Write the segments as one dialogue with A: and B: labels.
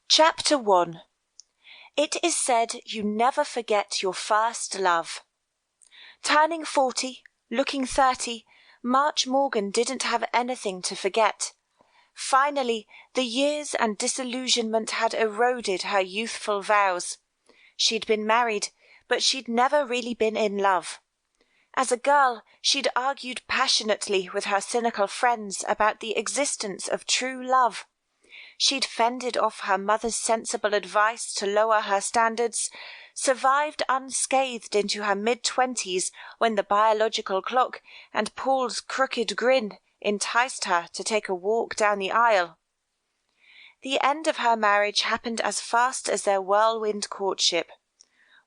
A: Chapter 1. It is said you never forget your first love. Turning 40, looking 30, March Morgan didn't have anything to forget. Finally, the years and disillusionment had eroded her youthful vows. She'd been married, but she'd never really been in love. As a girl, she'd argued passionately with her cynical friends about the existence of true love. She'd fended off her mother's sensible advice to lower her standards, survived unscathed into her mid-20s when the biological clock and Paul's crooked grin enticed her to take a walk down the aisle. The end of her marriage happened as fast as their whirlwind courtship.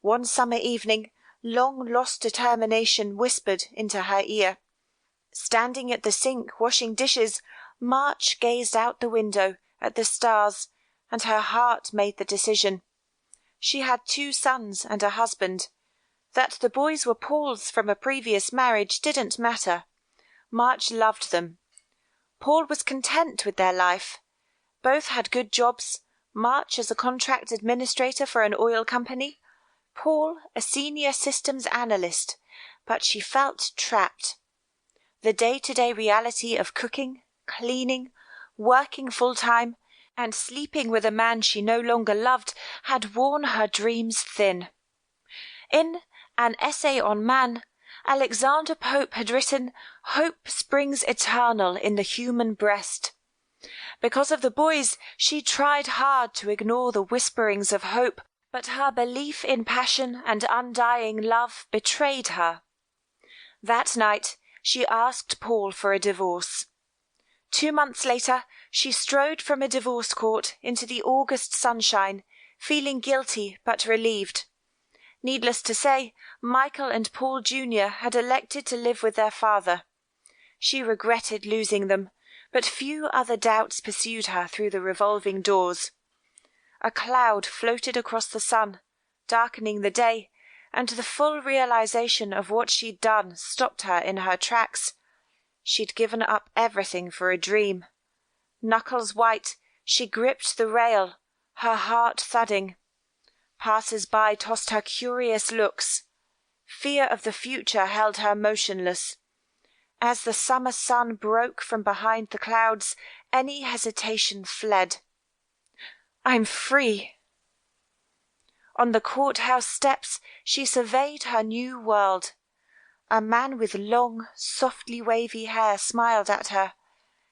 A: One summer evening, long-lost determination whispered into her ear. Standing at the sink washing dishes, March gazed out the window at the stars, and her heart made the decision. She had 2 sons and a husband. That the boys were Paul's from a previous marriage didn't matter. March loved them. Paul was content with their life. Both had good jobs, March as a contract administrator for an oil company, Paul a senior systems analyst, but she felt trapped. The day-to-day reality of cooking, cleaning, working full-time, and sleeping with a man she no longer loved had worn her dreams thin. In An Essay on Man, Alexander Pope had written, "Hope springs eternal in the human breast." Because of the boys, she tried hard to ignore the whisperings of hope, but her belief in passion and undying love betrayed her. That night, she asked Paul for a divorce. 2 months later, she strode from a divorce court into the August sunshine, feeling guilty but relieved. Needless to say, Michael and Paul Jr. had elected to live with their father. She regretted losing them, but few other doubts pursued her through the revolving doors. A cloud floated across the sun, darkening the day, and the full realization of what she'd done stopped her in her tracks. She'd given up everything for a dream. Knuckles white, she gripped the rail, her heart thudding. Passers-by tossed her curious looks. Fear of the future held her motionless. As the summer sun broke from behind the clouds, any hesitation fled. I'm free. On the courthouse steps, she surveyed her new world. A man with long, softly wavy hair smiled at her.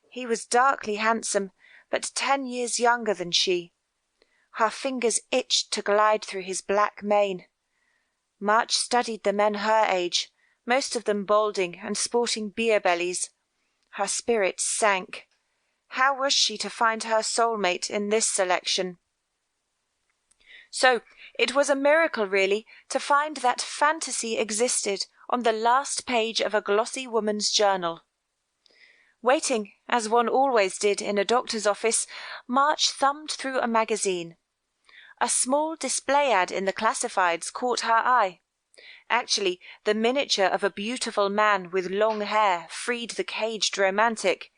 A: He was darkly handsome, but 10 years younger than she. Her fingers itched to glide through his black mane. March studied the men her age, most of them balding and sporting beer bellies. Her spirits sank. How was she to find her soulmate in this selection? So, it was a miracle, really, to find that fantasy existed on the last page of a glossy woman's journal. Waiting, as one always did in a doctor's office, March thumbed through a magazine. A small display ad in the classifieds caught her eye. Actually, the miniature of a beautiful man with long hair freed the caged romantic.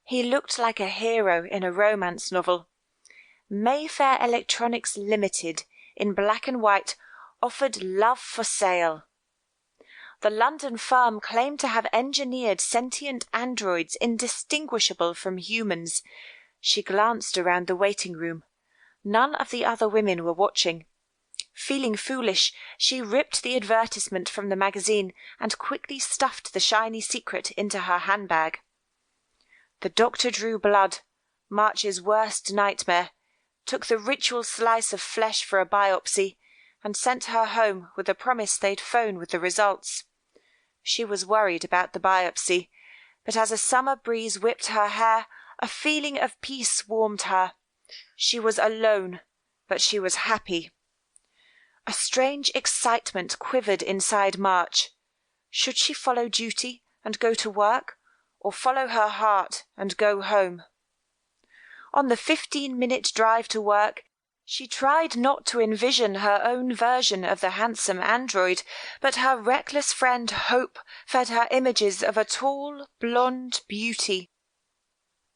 A: He looked like a hero in a romance novel. Mayfair Electronics Limited, in black and white, offered love for sale. The London firm claimed to have engineered sentient androids indistinguishable from humans. She glanced around the waiting room. None of the other women were watching. Feeling foolish, she ripped the advertisement from the magazine and quickly stuffed the shiny secret into her handbag. The doctor drew blood, March's worst nightmare, took the ritual slice of flesh for a biopsy, and sent her home with a promise they'd phone with the results. She was worried about the biopsy, but as a summer breeze whipped her hair, a feeling of peace warmed her. She was alone, but she was happy. A strange excitement quivered inside March. Should she follow duty and go to work, or follow her heart and go home? On the 15-minute drive to work, she tried not to envision her own version of the handsome android, but her reckless friend Hope fed her images of a tall, blonde beauty.